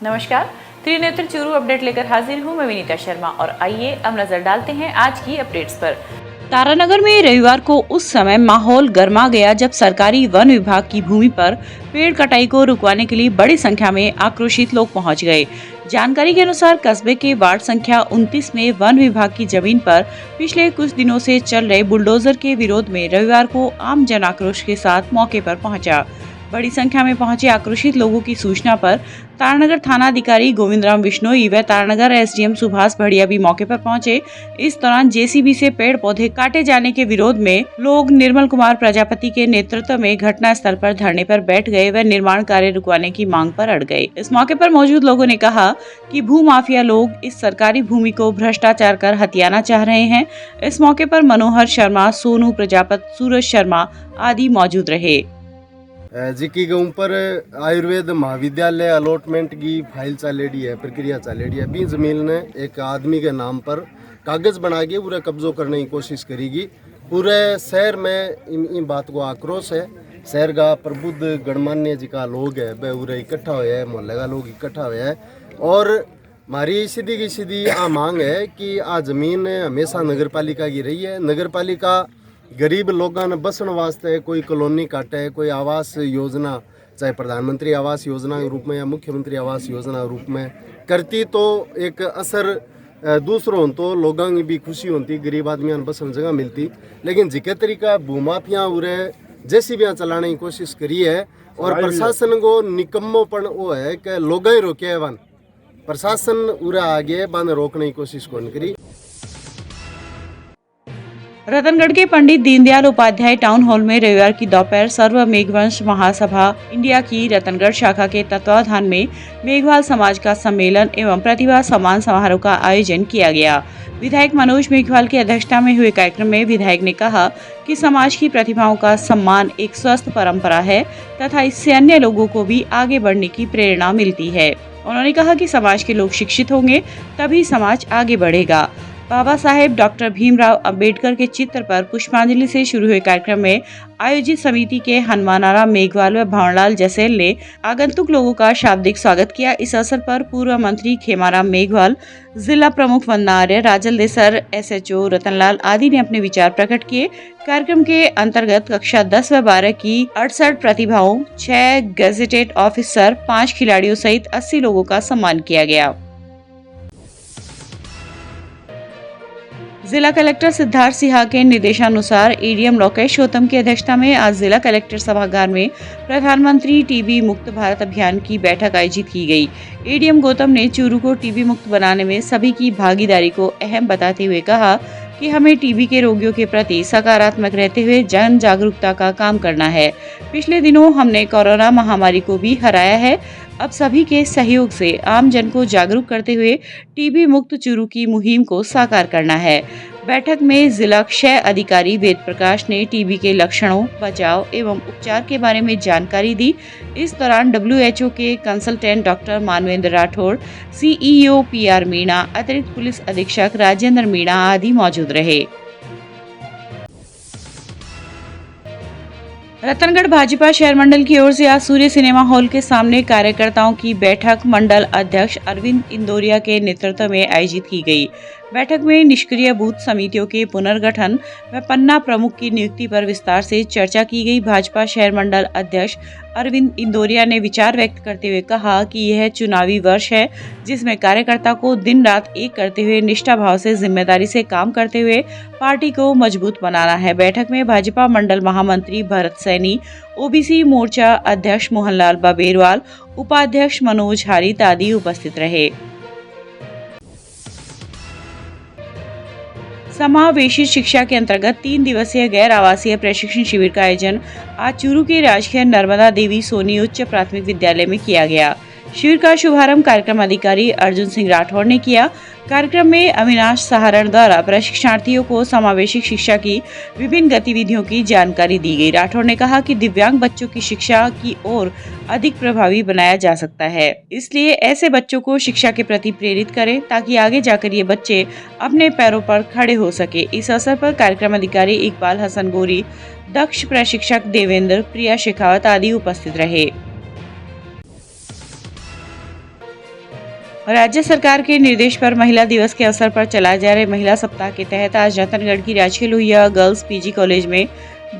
नमस्कार, त्रिनेत्र चूरू अपडेट लेकर हाजिर हूँ मैं विनीता शर्मा और आइए अब नजर डालते हैं आज की अपडेट्स पर। तारानगर में रविवार को उस समय माहौल गर्मा गया जब सरकारी वन विभाग की भूमि पर पेड़ कटाई को रुकवाने के लिए बड़ी संख्या में आक्रोशित लोग पहुंच गए। जानकारी के अनुसार कस्बे के वार्ड संख्या 29 में वन विभाग की जमीन पर पिछले कुछ दिनों से चल रहे बुलडोजर के विरोध में रविवार को आम जन आक्रोश के साथ मौके पर पहुंचा। बड़ी संख्या में पहुंचे आक्रोशित लोगों की सूचना पर तारानगर थाना अधिकारी गोविंद राम बिश्नोई व तारानगर एसडीएम सुभाष बढ़िया भी मौके पर पहुंचे। इस दौरान जेसीबी से पेड़ पौधे काटे जाने के विरोध में लोग निर्मल कुमार प्रजापति के नेतृत्व में घटना स्थल पर धरने पर बैठ गए व निर्माण कार्य रुकवाने की मांग पर अड़ गए। इस मौके पर मौजूद लोगों ने कहा कि भू माफिया लोग इस सरकारी भूमि को भ्रष्टाचार कर हथियाना चाह रहे हैं। इस मौके पर मनोहर शर्मा, सोनू प्रजापति, सूरज शर्मा आदि मौजूद रहे। जिकी के ऊपर आयुर्वेद महाविद्यालय अलॉटमेंट की फाइल चलेड़ी है, प्रक्रिया चलेड़ी है। बी जमीन ने एक आदमी के नाम पर कागज बना के पूरा कब्जो करने की कोशिश करेगी। पूरे शहर में इन बात को आक्रोश है। शहर का प्रबुद्ध गणमान्य जी का लोग है वह पूरा इकट्ठा हुआ है, मोहल्ले का लोग इकट्ठा हुआ है। और हमारी सीधी की सीधी आ मांग है कि आ जमीन हमेशा नगर पालिका की रही है। नगर पालिका गरीब लोगों ने बसन वास्ते कोई कॉलोनी काटे, कोई आवास योजना, चाहे प्रधानमंत्री आवास योजना के रूप में या मुख्यमंत्री आवास योजना के रूप में करती तो एक असर दूसरों तो लोगों की भी खुशी होती, गरीब आदमियों ने बसन जगह मिलती। लेकिन जिके तरीका भूमाफिया उरे जैसी भी चलाने की कोशिश करी है और प्रशासन को निकम्मोपन वो है कि लोग ही रोके वन, प्रशासन उरा आगे बन रोकने की कोशिश कौन करी। रतनगढ़ के पंडित दीनदयाल उपाध्याय टाउन हॉल में रविवार की दोपहर सर्व मेघवंश महासभा इंडिया की रतनगढ़ शाखा के तत्वाधान में मेघवाल समाज का सम्मेलन एवं प्रतिभा सम्मान समारोह का आयोजन किया गया। विधायक मनोज मेघवाल की अध्यक्षता में हुए कार्यक्रम में विधायक ने कहा कि समाज की प्रतिभाओं का सम्मान एक स्वस्थ परंपरा है तथा इससे अन्य लोगों को भी आगे बढ़ने की प्रेरणा मिलती है। उन्होंने कहा कि समाज के लोग शिक्षित होंगे तभी समाज आगे बढ़ेगा। बाबा साहेब डॉक्टर भीमराव अंबेडकर के चित्र पर पुष्पांजलि से शुरू हुए कार्यक्रम में आयोजित समिति के हनुमानाराम मेघवाल व भंवरलाल जसैल ने आगंतुक लोगों का शाब्दिक स्वागत किया। इस अवसर पर पूर्व मंत्री खेमाराम मेघवाल, जिला प्रमुख वंदना आर्य, राजल देसर, एसएचओ रतनलाल आदि ने अपने विचार प्रकट किए। कार्यक्रम के अंतर्गत कक्षा 10 व 12 की 68 प्रतिभाओं, 6 गेजेटेड ऑफिसर, 5 खिलाड़ियों सहित 80 लोगों का सम्मान किया गया। जिला कलेक्टर सिद्धार्थ सिन्हा के निर्देशानुसार एडीएम लोकेश गौतम की अध्यक्षता में आज जिला कलेक्टर सभागार में प्रधानमंत्री टीबी मुक्त भारत अभियान की बैठक आयोजित की गई। एडीएम गौतम ने चूरू को टीबी मुक्त बनाने में सभी की भागीदारी को अहम बताते हुए कहा कि हमें टीबी के रोगियों के प्रति सकारात्मक रहते हुए जन जागरूकता का काम करना है। पिछले दिनों हमने कोरोना महामारी को भी हराया है। अब सभी के सहयोग से आम जन को जागरूक करते हुए टीबी मुक्त चूरू की मुहिम को साकार करना है। बैठक में जिला क्षय अधिकारी वेद प्रकाश ने टीबी के लक्षणों, बचाव एवं उपचार के बारे में जानकारी दी। इस दौरान WHO के consultant doctor Manvendra Rathore, CEO PR Meena, अतिरिक्त पुलिस अधीक्षक राजेंद्र मीणा आदि मौजूद रहे। रतनगढ़ भाजपा शहर मंडल की ओर से आज सूर्य सिनेमा हॉल के सामने कार्यकर्ताओं की बैठक मंडल अध्यक्ष अरविंद इंदोरिया के नेतृत्व में आयोजित की गई। बैठक में निष्क्रिय बूथ समितियों के पुनर्गठन व पन्ना प्रमुख की नियुक्ति पर विस्तार से चर्चा की गई। भाजपा शहर मंडल अध्यक्ष अरविंद इंदोरिया ने विचार व्यक्त करते हुए कहा कि यह चुनावी वर्ष है जिसमें कार्यकर्ता को दिन रात एक करते हुए निष्ठा भाव से जिम्मेदारी से काम करते हुए पार्टी को मजबूत बनाना है। बैठक में भाजपा मंडल महामंत्री भरत सैनी, ओबीसी मोर्चा अध्यक्ष मोहनलाल बबेरवाल, उपाध्यक्ष मनोज हारित आदि उपस्थित रहे। समावेशी शिक्षा के अंतर्गत 3 दिवसीय गैर आवासीय प्रशिक्षण शिविर का आयोजन आज चूरू के राजकीय नर्मदा देवी सोनी उच्च प्राथमिक विद्यालय में किया गया। शिविर का शुभारंभ कार्यक्रम अधिकारी अर्जुन सिंह राठौड़ ने किया। कार्यक्रम में अविनाश सहारण द्वारा प्रशिक्षणार्थियों को समावेशी शिक्षा की विभिन्न गतिविधियों की जानकारी दी गई। राठौड़ ने कहा कि दिव्यांग बच्चों की शिक्षा की ओर अधिक प्रभावी बनाया जा सकता है, इसलिए ऐसे बच्चों को शिक्षा के प्रति प्रेरित करें ताकि आगे जाकर ये बच्चे अपने पैरों पर खड़े हो सके। इस अवसर पर कार्यक्रम अधिकारी इकबाल हसन गोरी, दक्ष प्रशिक्षक देवेंद्र, प्रिया शेखावत आदि उपस्थित रहे। राज्य सरकार के निर्देश पर महिला दिवस के अवसर पर चलाए जा रहे महिला सप्ताह के तहत आज रतनगढ़ की राजकीय लोहिया गर्ल्स पीजी कॉलेज में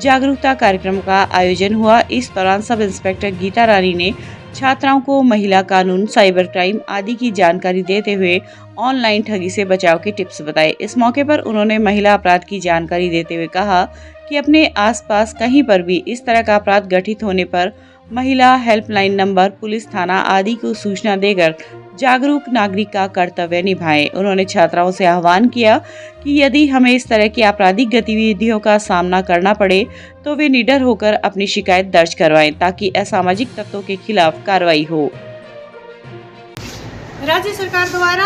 जागरूकता कार्यक्रम का आयोजन हुआ। इस दौरान सब इंस्पेक्टर गीता रानी ने छात्राओं को महिला कानून, साइबर क्राइम आदि की जानकारी देते हुए ऑनलाइन ठगी से बचाव के टिप्स बताए। इस मौके पर उन्होंने महिला अपराध की जानकारी देते हुए कहा कि अपने आसपास कहीं पर भी इस तरह का अपराध घटित होने पर महिला हेल्पलाइन नंबर, पुलिस थाना आदि को सूचना देकर जागरूक नागरिक का कर्तव्य निभाएं। उन्होंने छात्राओं से आह्वान किया कि यदि हमें इस तरह की आपराधिक गतिविधियों का सामना करना पड़े तो वे निडर होकर अपनी शिकायत दर्ज करवाएं ताकि असामाजिक तत्वों के खिलाफ कार्रवाई हो। राज्य सरकार द्वारा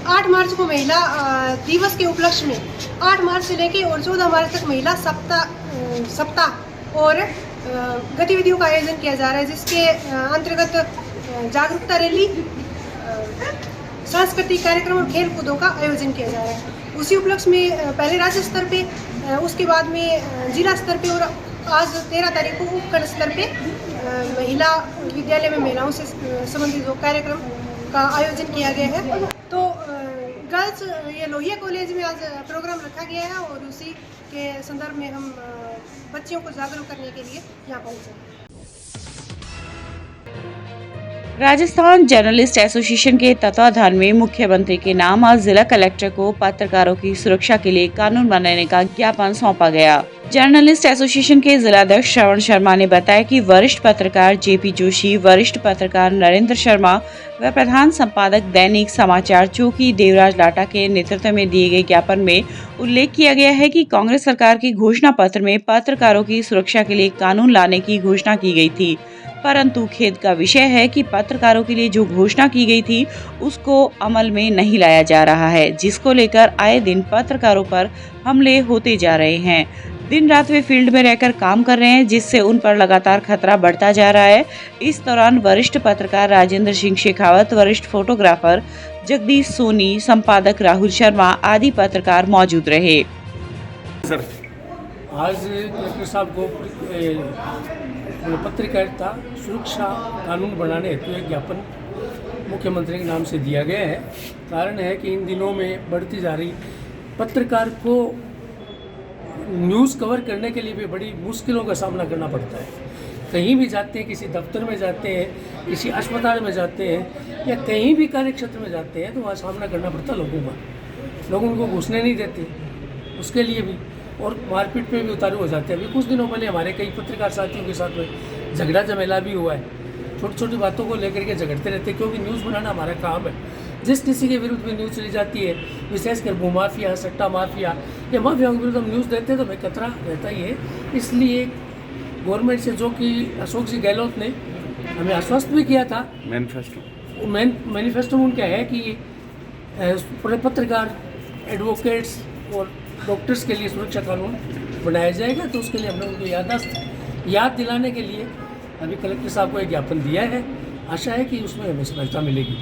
8 मार्च को महिला दिवस के उपलक्ष्य में 8 मार्च से लेकर और 14 मार्च तक महिला सप्ताह और गतिविधियों का आयोजन किया जा रहा है, जिसके अंतर्गत जागरूकता रैली, सांस्कृतिक कार्यक्रम और खेल कूदों का आयोजन किया जा रहा है। उसी उपलक्ष्य में पहले राज्य स्तर पे, उसके बाद में जिला स्तर पे और आज 13 तारीख को उपखंड स्तर पे महिला विद्यालय में महिलाओं से संबंधित जो कार्यक्रम का आयोजन किया गया है। तो गर्ल्स ये लोहिया कॉलेज में आज प्रोग्राम रखा गया है और उसी के संदर्भ में हम बच्चियों को जागरूक करने के लिए यहाँ पहुँचे। राजस्थान जर्नलिस्ट एसोसिएशन के तत्वाधान में मुख्यमंत्री के नाम आज जिला कलेक्टर को पत्रकारों की सुरक्षा के लिए कानून बनाने का ज्ञापन सौंपा गया। जर्नलिस्ट एसोसिएशन के जिलाध्यक्ष श्रवण शर्मा ने बताया कि वरिष्ठ पत्रकार जेपी जोशी, वरिष्ठ पत्रकार नरेंद्र शर्मा व प्रधान संपादक दैनिक समाचार चौकी देवराज लाटा के नेतृत्व में दिए गए ज्ञापन में उल्लेख किया गया है कि कांग्रेस सरकार की घोषणा पत्र में पत्रकारों की सुरक्षा के लिए कानून लाने की घोषणा की गई थी, परंतु खेद का विषय है कि पत्रकारों के लिए जो घोषणा की गई थी उसको अमल में नहीं लाया जा रहा है, जिसको लेकर आए दिन पत्रकारों पर हमले होते जा रहे हैं। दिन रात वे फील्ड में रहकर काम कर रहे हैं, जिससे उन पर लगातार खतरा बढ़ता जा रहा है। इस दौरान वरिष्ठ पत्रकार राजेंद्र सिंह शेखावत, वरिष्ठ फोटोग्राफर जगदीश सोनी, संपादक राहुल शर्मा आदि पत्रकार मौजूद रहे। सर, आज कलेक्टर साहब को पत्रकारिता सुरक्षा कानून बनाने हेतु एक ज्ञापन मुख्यमंत्री के नाम से दिया गया है। कारण है कि इन दिनों में बढ़ती जा रही पत्रकार को न्यूज़ कवर करने के लिए भी बड़ी मुश्किलों का सामना करना पड़ता है। कहीं भी जाते हैं, किसी दफ्तर में जाते हैं, किसी अस्पताल में जाते हैं या कहीं भी कार्य क्षेत्र में जाते हैं तो वहाँ सामना करना पड़ता है लोगों का। लोग उनको घुसने नहीं देते, उसके लिए भी, और मारपीट पे भी उतारू हो जाते हैं। अभी कुछ दिनों पहले हमारे कई पत्रकार साथियों के साथ में झगड़ा झमेला भी हुआ है। छोटी छोटी बातों को लेकर के झगड़ते रहते हैं, क्योंकि न्यूज़ बनाना हमारा काम है। जिस किसी के विरुद्ध में न्यूज़ चली जाती है, विशेषकर भूमाफिया, सट्टा माफिया या माफियाओं के विरुद्ध हम न्यूज़ देते हैं तो हमें खतरा रहता ही है। इसलिए गवर्नमेंट से, जो कि अशोक जी गहलोत ने हमें आश्वस्त भी किया था, मैनिफेस्टो में उनका है कि पत्रकार, एडवोकेट्स और डॉक्टर्स के लिए सुरक्षा कानून बनाया जाएगा। तो उसके लिए हमने उनको याद दिलाने के लिए अभी कलेक्टर साहब को एक ज्ञापन दिया है। आशा है कि उसमें हमें सफलता मिलेगी।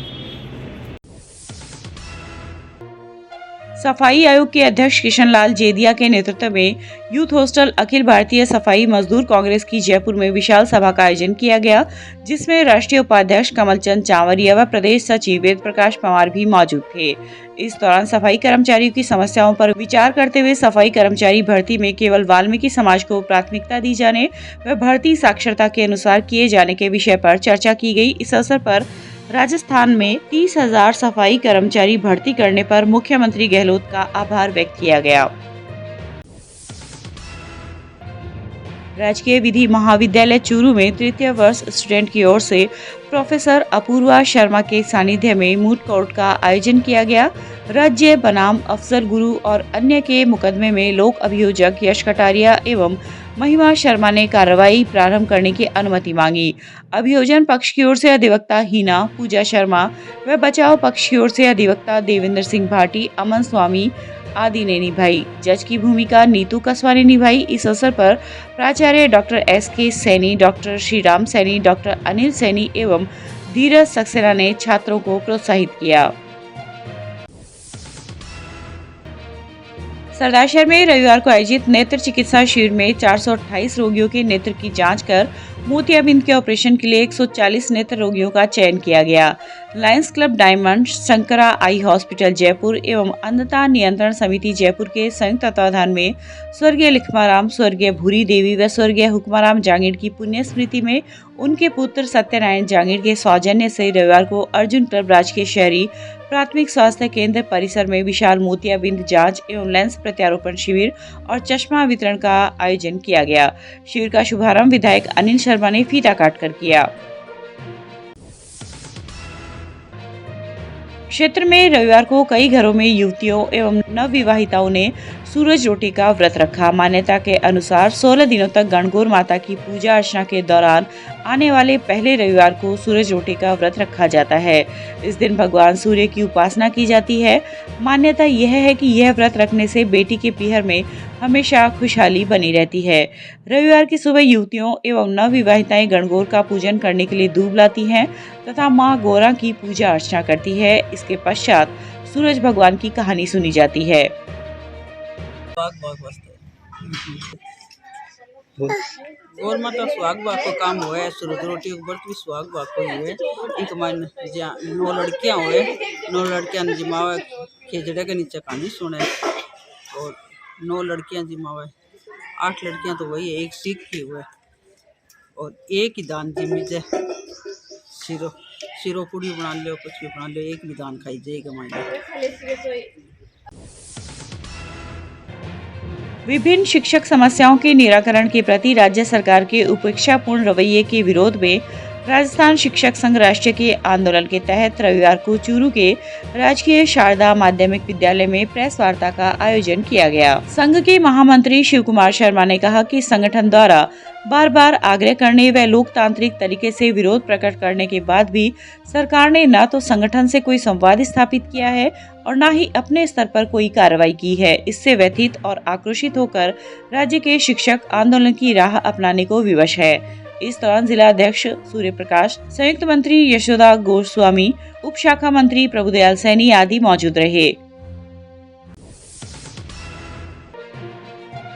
सफाई आयोग के अध्यक्ष किशन लाल जेदिया के नेतृत्व में यूथ हॉस्टल अखिल भारतीय सफाई मजदूर कांग्रेस की जयपुर में विशाल सभा का आयोजन किया गया, जिसमें राष्ट्रीय उपाध्यक्ष कमलचंद चावरिया व प्रदेश सचिव वेद प्रकाश पवार भी मौजूद थे। इस दौरान सफाई कर्मचारियों की समस्याओं पर विचार करते हुए सफाई कर्मचारी भर्ती में केवल वाल्मीकि समाज को प्राथमिकता दी जाने व भर्ती साक्षरता के अनुसार किए जाने के विषय पर चर्चा की गई। इस अवसर पर राजस्थान में 30,000 सफाई कर्मचारी भर्ती करने पर मुख्यमंत्री गहलोत का आभार व्यक्त किया गया। राजकीय विधि महाविद्यालय चूरू में तृतीय वर्ष स्टूडेंट की ओर से प्रोफेसर अपूर्वा शर्मा के सानिध्य में मूट कोर्ट का आयोजन किया गया। राज्य बनाम अफजल गुरु और अन्य के मुकदमे में लोक अभियोजक यश कटारिया एवं महिमा शर्मा ने कार्रवाई प्रारंभ करने की अनुमति मांगी। अभियोजन पक्ष की ओर से अधिवक्ता हीना, पूजा शर्मा व बचाव पक्ष की ओर से अधिवक्ता देवेंद्र सिंह भाटी, अमन स्वामी आदि ने निभाई। जज की भूमिका नीतू कसवा ने निभाई। इस अवसर पर प्राचार्य doctor SK Saini, doctor Shriram Saini, doctor Anil Saini एवं धीरज सक्सेना ने छात्रों को प्रोत्साहित किया। सरदारशहर में रविवार को आयोजित नेत्र चिकित्सा शिविर में 428 रोगियों के नेत्र की जांच कर मोतियाबिंद के ऑपरेशन के लिए 140 नेत्र रोगियों का चयन किया गया। Lions club diamond, Shankara eye hospital Jaipur एवं अंधता नियंत्रण समिति जयपुर के संयुक्त तत्वाधान में स्वर्गीय लिखमाराम, स्वर्गीय भूरी देवी व स्वर्गीय हुक्माराम जांगीड़ की पुण्य स्मृति में उनके पुत्र सत्यनारायण जांगीड़ के सौजन्य से रविवार को अर्जुन क्लब राजकीय शहरी प्राथमिक स्वास्थ्य केंद्र परिसर में विशाल मोतियाबिंद जांच एवं लेंस प्रत्यारोपण शिविर और चश्मा वितरण का आयोजन किया गया। शिविर का शुभारंभ विधायक अनिल शर्मा ने फीता काटकर किया। क्षेत्र में रविवार को कई घरों में युवतियों एवं नवविवाहिताओं ने सूरज रोटी का व्रत रखा। मान्यता के अनुसार 16 दिनों तक गणगौर माता की पूजा अर्चना के दौरान आने वाले पहले रविवार को सूरज रोटी का व्रत रखा जाता है। इस दिन भगवान सूर्य की उपासना की जाती है। मान्यता यह है कि यह व्रत रखने से बेटी के पीहर में हमेशा खुशहाली बनी रहती है। रविवार की सुबह युवतियों एवं नवविवाहिताएं गणगौर का पूजन करने के लिए दूब लाती हैं तथा मां गौरा की पूजा अर्चना करती है। इसके पश्चात सूरज भगवान की कहानी सुनी जाती है। गौर माता सुहाग बाग को काम हुआ है, सूरज रोटी के व्रत भी सुहाग बाग को हुए। एक मन 9 लड़कियां हुए, 9 लड़कियां जिमावे खेजड़े के नीचे कहानी सुने और 9 लड़कियां जिमावे, 8 लड़कियां तो वही है, एक सीख की हुए और एक ही दान जिमी जे सिरो पूड़ी बना लो, कुछ भी बना लो, एक भी दान खाई जाएगा मायने। विभिन्न शिक्षक समस्याओं के निराकरण के प्रति राज्य सरकार के उपेक्षापूर्ण रवैये के विरोध में राजस्थान शिक्षक संघ राष्ट्रीय के आंदोलन के तहत रविवार को चूरू के राजकीय शारदा माध्यमिक विद्यालय में प्रेस वार्ता का आयोजन किया गया। संघ के महामंत्री शिव कुमार शर्मा ने कहा कि संगठन द्वारा बार बार आग्रह करने व लोकतांत्रिक तरीके से विरोध प्रकट करने के बाद भी सरकार ने न तो संगठन से कोई संवाद स्थापित किया है और न ही अपने स्तर पर कोई कार्रवाई की है। इससे व्यथित और आक्रोशित होकर राज्य के शिक्षक आंदोलन की राह अपनाने को विवश है। इस दौरान जिला अध्यक्ष सूर्य प्रकाश, संयुक्त मंत्री यशोदा गोस्वामी, उप शाखा मंत्री प्रभुदयाल सैनी आदि मौजूद रहे।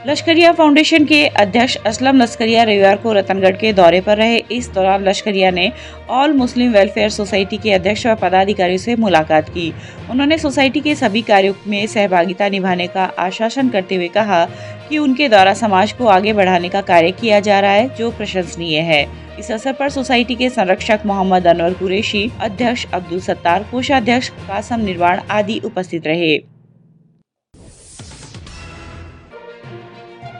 लश्करिया फाउंडेशन के अध्यक्ष असलम लश्करिया रविवार को रतनगढ़ के दौरे पर रहे। इस दौरान लश्करिया ने ऑल मुस्लिम वेलफेयर सोसाइटी के अध्यक्ष व पदाधिकारियों से मुलाकात की। उन्होंने सोसाइटी के सभी कार्यों में सहभागिता निभाने का आश्वासन करते हुए कहा कि उनके द्वारा समाज को आगे बढ़ाने का कार्य किया जा रहा है, जो प्रशंसनीय है। इस अवसर पर सोसाइटी के संरक्षक मोहम्मद अनवर कुरैशी, अध्यक्ष अब्दुल सत्तार, कोषाध्यक्ष कासम निर्वाण आदि उपस्थित रहे।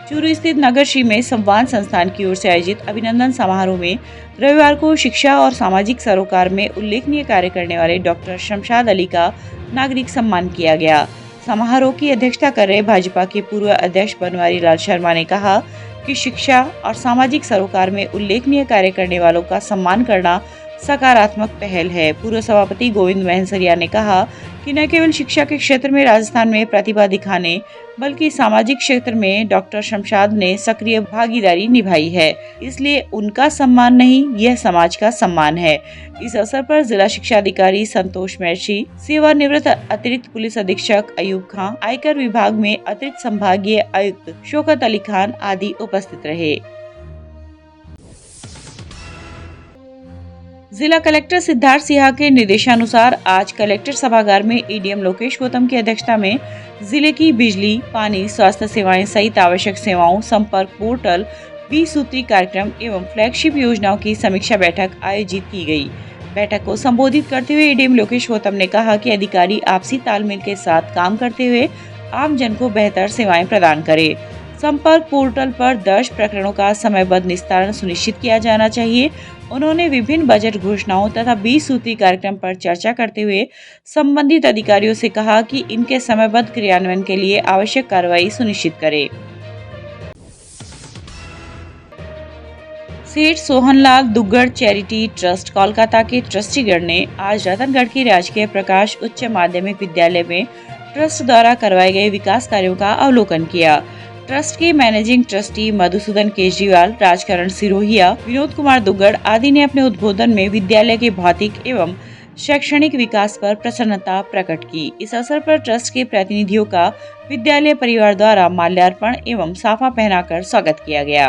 चूरू स्थित नगर श्री में संवाद संस्थान की ओर से आयोजित अभिनंदन समारोह में रविवार को शिक्षा और सामाजिक सरोकार में उल्लेखनीय कार्य करने वाले डॉक्टर शमशाद अली का नागरिक सम्मान किया गया। समारोह की अध्यक्षता कर रहे भाजपा के पूर्व अध्यक्ष बनवारी लाल शर्मा ने कहा कि शिक्षा और सामाजिक सरोकार में उल्लेखनीय कार्य करने वालों का सम्मान करना सकारात्मक पहल है। पूर्व सभापति गोविंद महंसरिया ने कहा कि न केवल शिक्षा के क्षेत्र में राजस्थान में प्रतिभा दिखाने बल्कि सामाजिक क्षेत्र में डॉक्टर शमशाद ने सक्रिय भागीदारी निभाई है, इसलिए उनका सम्मान नहीं, यह समाज का सम्मान है। इस अवसर पर जिला शिक्षा अधिकारी संतोष महर्षि, सेवानिवृत्त अतिरिक्त पुलिस अधीक्षक अयूब खान, आयकर विभाग में अतिरिक्त संभागीय आयुक्त शौकत अली खान आदि उपस्थित रहे। जिला कलेक्टर सिद्धार्थ सिन्हा के निर्देशानुसार आज कलेक्टर सभागार में एडीएम लोकेश गौतम की अध्यक्षता में जिले की बिजली, पानी, स्वास्थ्य सेवाएं सहित आवश्यक सेवाओं, संपर्क पोर्टल, 20 सूत्री कार्यक्रम एवं फ्लैगशिप योजनाओं की समीक्षा बैठक आयोजित की गई। बैठक को संबोधित करते हुए एडीएम लोकेश गौतम ने कहा कि अधिकारी आपसी तालमेल के साथ काम करते हुए आम जन को बेहतर सेवाएं प्रदान करें। संपर्क पोर्टल पर दर्ज प्रकरणों का समयबद्ध निस्तारण सुनिश्चित किया जाना चाहिए। उन्होंने विभिन्न बजट घोषणाओं तथा 20 सूत्री कार्यक्रम पर चर्चा करते हुए संबंधित अधिकारियों से कहा कि इनके समयबद्ध क्रियान्वयन के लिए आवश्यक कार्रवाई सुनिश्चित करें। सेठ सोहनलाल दुग्गड़ चैरिटी ट्रस्ट कोलकाता के ट्रस्टीगण ने आज रतनगढ़ की राजकीय प्रकाश उच्च माध्यमिक विद्यालय में ट्रस्ट द्वारा करवाए गए विकास कार्यों का अवलोकन किया। ट्रस्ट के मैनेजिंग ट्रस्टी मधुसूदन केजरीवाल, राजकरण सिरोहिया, विनोद कुमार दुग्गड़ आदि ने अपने उद्बोधन में विद्यालय के भौतिक एवं शैक्षणिक विकास पर प्रसन्नता प्रकट की। इस अवसर पर ट्रस्ट के प्रतिनिधियों का विद्यालय परिवार द्वारा माल्यार्पण एवं साफा पहनाकर स्वागत किया गया।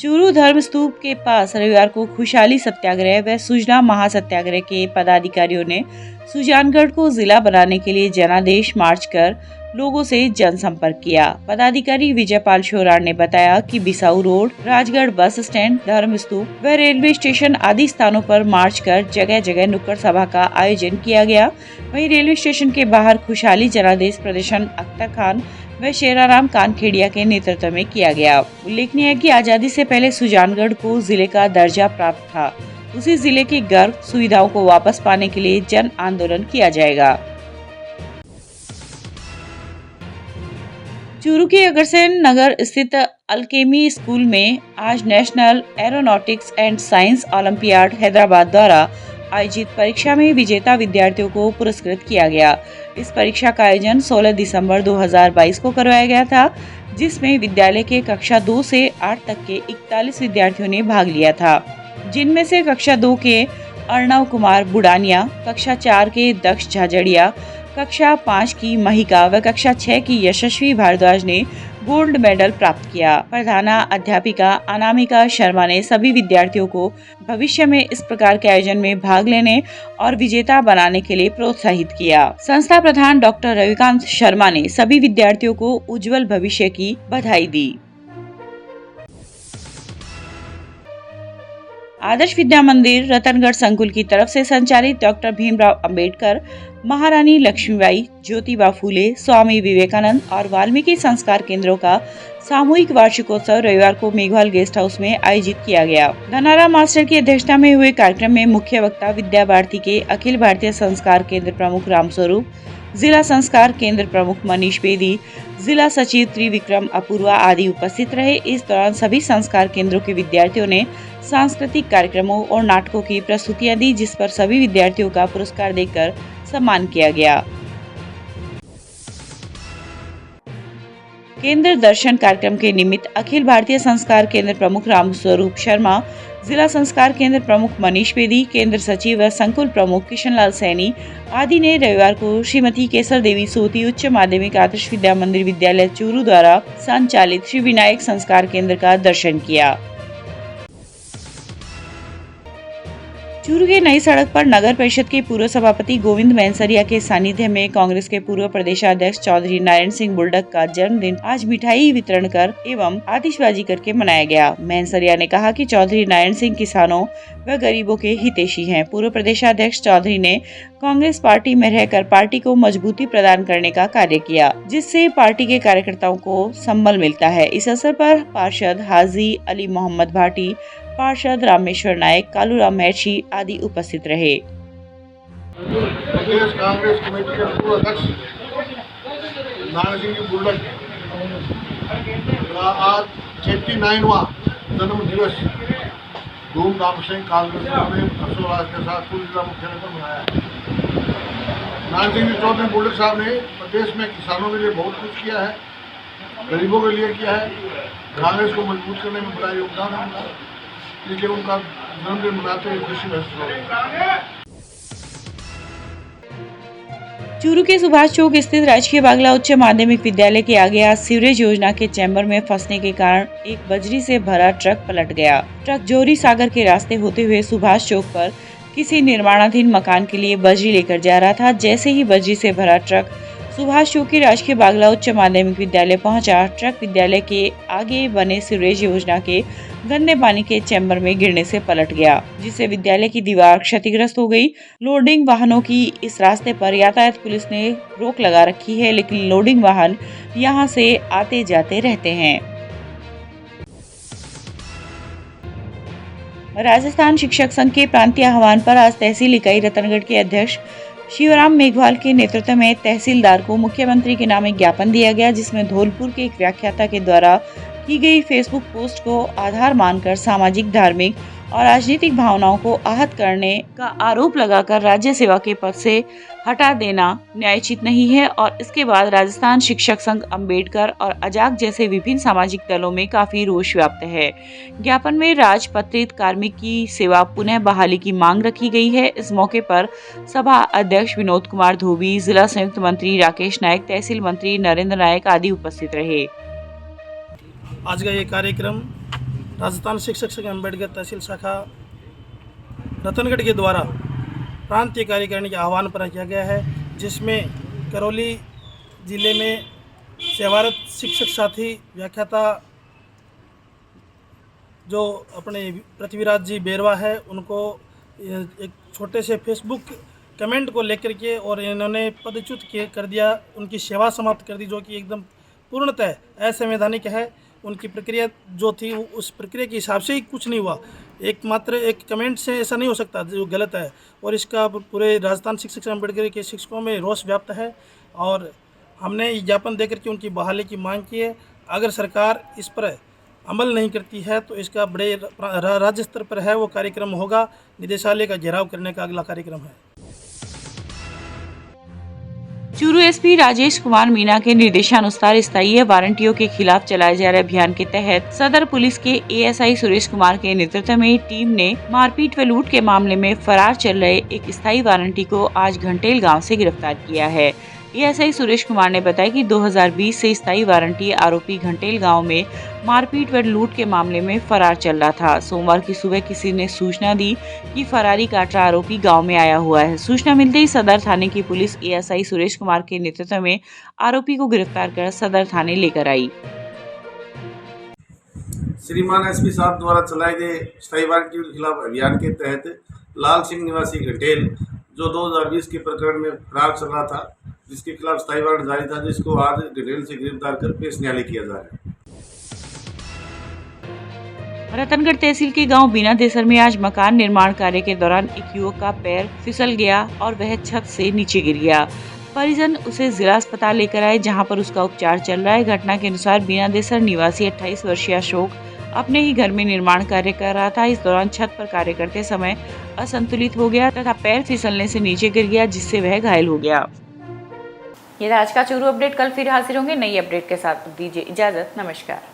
चूरू धर्म स्तूप के पास रविवार को खुशहाली सत्याग्रह व सुजला महासत्याग्रह के पदाधिकारियों ने सुजानगढ़ को जिला बनाने के लिए जनादेश मार्च कर लोगों से जनसंपर्क किया। पदाधिकारी विजयपाल शोरार ने बताया कि Bissau road, Rajgarh bus stand, धर्म स्तूप व रेलवे स्टेशन आदि स्थानों पर मार्च कर जगह जगह नुक्कड़ सभा का आयोजन किया गया। वहीं रेलवे स्टेशन के बाहर खुशहाली जनादेश प्रदर्शन अख्तर खान व शेराराम कानखेड़िया के नेतृत्व में किया गया। उल्लेखनीय है कि आजादी से पहले सुजानगढ़ को जिले का दर्जा प्राप्त था। उसी जिले की गर्व सुविधाओं को वापस पाने के लिए जन आंदोलन किया जाएगा। चूरू के अग्रसेन नगर स्थित अल्केमी स्कूल में आज national aeronautics and science olympiad Hyderabad द्वारा आयोजित परीक्षा में विजेता विद्यार्थियों को पुरस्कृत किया गया। इस परीक्षा का आयोजन 16 दिसंबर 2022 को करवाया गया था, जिसमें विद्यालय के कक्षा 2 से 8 तक के 41 विद्यार्थियों ने भाग लिया था, जिनमें से कक्षा 2 के अर्णव कुमार बुडानिया, कक्षा 4 के दक्ष झाझड़िया, कक्षा 5 की महिका व कक्षा 6 की यशस्वी भारद्वाज ने गोल्ड मेडल प्राप्त किया। प्रधाना अध्यापिका अनामिका शर्मा ने सभी विद्यार्थियों को भविष्य में इस प्रकार के आयोजन में भाग लेने और विजेता बनाने के लिए प्रोत्साहित किया। संस्था प्रधान डॉक्टर रविकांत शर्मा ने सभी विद्यार्थियों को उज्जवल भविष्य की बधाई दी। आदर्श विद्या मंदिर रतनगढ़ संकुल की तरफ से संचालित डॉक्टर भीमराव अंबेडकर, महारानी लक्ष्मीबाई, ज्योतिबा फूले, स्वामी विवेकानंद और वाल्मीकि संस्कार केंद्रों का सामूहिक वार्षिकोत्सव रविवार को मेघवाल गेस्ट हाउस में आयोजित किया गया। धनाराम मास्टर की अध्यक्षता में हुए कार्यक्रम में मुख्य वक्ता विद्या भारती के अखिल भारतीय संस्कार केंद्र प्रमुख रामस्वरूप, जिला संस्कार केंद्र प्रमुख मनीष बेदी, जिला सचिव त्रिविक्रम अपूर्वा आदि उपस्थित रहे। इस दौरान सभी संस्कार केंद्रों के विद्यार्थियों ने सांस्कृतिक कार्यक्रमों और नाटकों की प्रस्तुतियां दी, जिस पर सभी विद्यार्थियों का पुरस्कार देकर सम्मान किया गया। केंद्र दर्शन कार्यक्रम के निमित्त अखिल भारतीय संस्कार केंद्र प्रमुख रामस्वरूप शर्मा, जिला संस्कार केंद्र प्रमुख मनीष बेदी, केंद्र सचिव व संकुल प्रमुख किशनलाल सैनी आदि ने रविवार को श्रीमती केसर देवी सोती उच्च माध्यमिक आदर्श विद्या मंदिर विद्यालय चूरू द्वारा संचालित श्री विनायक संस्कार केंद्र का दर्शन किया। चूरू के नई सड़क पर नगर परिषद के पूर्व सभापति गोविंद मैनसरिया के सानिध्य में कांग्रेस के पूर्व प्रदेशाध्यक्ष चौधरी नारायण सिंह बुल्डक का जन्मदिन आज मिठाई वितरण कर एवं आतिशबाजी करके मनाया गया। मैनसरिया ने कहा कि चौधरी नारायण सिंह किसानों व गरीबों के हितैषी हैं। पूर्व प्रदेशाध्यक्ष चौधरी ने कांग्रेस पार्टी में रहकर पार्टी को मजबूती प्रदान करने का कार्य किया, जिससे पार्टी के कार्यकर्ताओं को संबल मिलता है। इस अवसर पर पार्षद हाजी अली मोहम्मद भाटी, पार्षद रामेश्वर नायक, कालूराम महर्षि आदि उपस्थित रहे। प्रदेश कांग्रेस कमेटी के पूर्व अध्यक्ष नारायण सिंह बुल्डक का आज 89वां जन्म दिवस धूमधाम से कांग्रेस ने हर्षोल्लास के साथ पूरे जिला मुख्यालय पर मनाया है। नारायण सिंह चौधरी बुल्डक साहब ने प्रदेश में किसानों के लिए बहुत कुछ किया है, गरीबों के लिए किया है, कांग्रेस को मजबूत करने में बड़ा योगदान है, इसलिए उनका जन्मदिन मनाते हुए खुशी महसूस हो रही है। चूरू के सुभाष चौक स्थित राजकीय बागला उच्च माध्यमिक विद्यालय के आगे आज सीवरेज योजना के चैम्बर में फंसने के कारण एक बजरी से भरा ट्रक पलट गया। ट्रक जोहरी सागर के रास्ते होते हुए सुभाष चौक पर किसी निर्माणाधीन मकान के लिए बजरी लेकर जा रहा था। जैसे ही बजरी से भरा ट्रक सुभाष चौक के राजकीय बागला उच्च माध्यमिक विद्यालय पहुंचा, ट्रक विद्यालय के आगे बने सीवरेज योजना के गंदे पानी के चैम्बर में गिरने से पलट गया, जिससे विद्यालय की दीवार क्षतिग्रस्त हो गई। लोडिंग वाहनों की इस रास्ते पर यातायात पुलिस ने रोक लगा रखी है, लेकिन लोडिंग वाहन यहां से आते जाते रहते हैं। राजस्थान शिक्षक संघ के प्रांतीय आह्वान पर आज तहसील इकाई रतनगढ़ के अध्यक्ष शिवराम मेघवाल के नेतृत्व में तहसीलदार को मुख्यमंत्री के नाम एक ज्ञापन दिया गया, जिसमें धौलपुर के एक व्याख्याता के द्वारा की गई फेसबुक पोस्ट को आधार मानकर सामाजिक, धार्मिक और राजनीतिक भावनाओं को आहत करने का आरोप लगाकर राज्य सेवा के पद से हटा देना न्यायोचित नहीं है। और इसके बाद राजस्थान शिक्षक संघ, अंबेडकर और अजाक जैसे विभिन्न सामाजिक दलों में काफी रोष व्याप्त है। ज्ञापन में राजपत्रित कार्मिक की सेवा पुनः बहाली की मांग रखी गई है। इस मौके पर सभा अध्यक्ष विनोद कुमार धोबी, जिला संयुक्त मंत्री राकेश नायक, तहसील मंत्री नरेंद्र नायक आदि उपस्थित रहे। आज का ये कार्यक्रम राजस्थान शिक्षक संघ अम्बेडकर तहसील शाखा रतनगढ़ के द्वारा प्रांतीय कार्यकारिणी के आह्वान पर किया गया है, जिसमें करौली जिले में सेवारत शिक्षक साथी व्याख्याता जो अपने पृथ्वीराज जी बेरवा है, उनको एक छोटे से फेसबुक कमेंट को लेकर के और इन्होंने पदच्युत कर दिया, उनकी सेवा समाप्त कर दी, जो कि एकदम पूर्णतः असंवैधानिक है। उनकी प्रक्रिया जो थी उस प्रक्रिया के हिसाब से ही कुछ नहीं हुआ। एकमात्र एक कमेंट से ऐसा नहीं हो सकता, जो गलत है। और इसका पूरे राजस्थान शिक्षक संघ अम्बेडकर के शिक्षकों में रोष व्याप्त है और हमने ज्ञापन देकर के उनकी बहाली की मांग की है। अगर सरकार इस पर अमल नहीं करती है तो इसका बड़े राज्य स्तर पर है वो कार्यक्रम होगा। निदेशालय का घेराव करने का अगला कार्यक्रम है। चूरू एसपी राजेश कुमार मीना के निर्देशानुसार स्थायी वारंटियों के खिलाफ चलाए जा रहे अभियान के तहत सदर पुलिस के एएसआई सुरेश कुमार के नेतृत्व में टीम ने मारपीट व लूट के मामले में फरार चल रहे एक स्थायी वारंटी को आज घंटेल गांव से गिरफ्तार किया है। एएसआई सुरेश कुमार ने बताया कि 2020 से स्थायी वारंटी आरोपी घंटेल गांव में मारपीट व लूट के मामले में फरार चल रहा था। सोमवार की सुबह किसी ने सूचना दी कि फरारी काटरा आरोपी गांव में आया हुआ है। सूचना मिलते ही सदर थाने की पुलिस एएसआई सुरेश कुमार के नेतृत्व में आरोपी को गिरफ्तार कर सदर थाने लेकर आई। श्रीमान एसपी साहब द्वारा चलाए गए स्थायी वारंटी के खिलाफ अभियान के तहत लाल सिंह निवासी घटेल, जो 2020 के प्रकरण में फरार चल रहा था, जिसके खिलाफ स्थायी वारंट जारी था, जिसको आज घटेल से गिरफ्तार कर पेश न्यायालय किया जा रहा है। रतनगढ़ तहसील के गांव बीना देसर में आज मकान निर्माण कार्य के दौरान एक युवक का पैर फिसल गया और वह छत से नीचे गिर गया। परिजन उसे जिला अस्पताल लेकर आए, जहां पर उसका उपचार चल रहा है। घटना के अनुसार बीना देसर निवासी 28 वर्षीय अशोक अपने ही घर में निर्माण कार्य कर रहा था। इस दौरान छत पर कार्य करते समय असंतुलित हो गया तथा पैर फिसलने से नीचे गिर गया, जिससे वह घायल हो गया। ये था आज का चूरू अपडेट। कल फिर हाजिर होंगे नई अपडेट के साथ। दीजिए इजाजत। नमस्कार।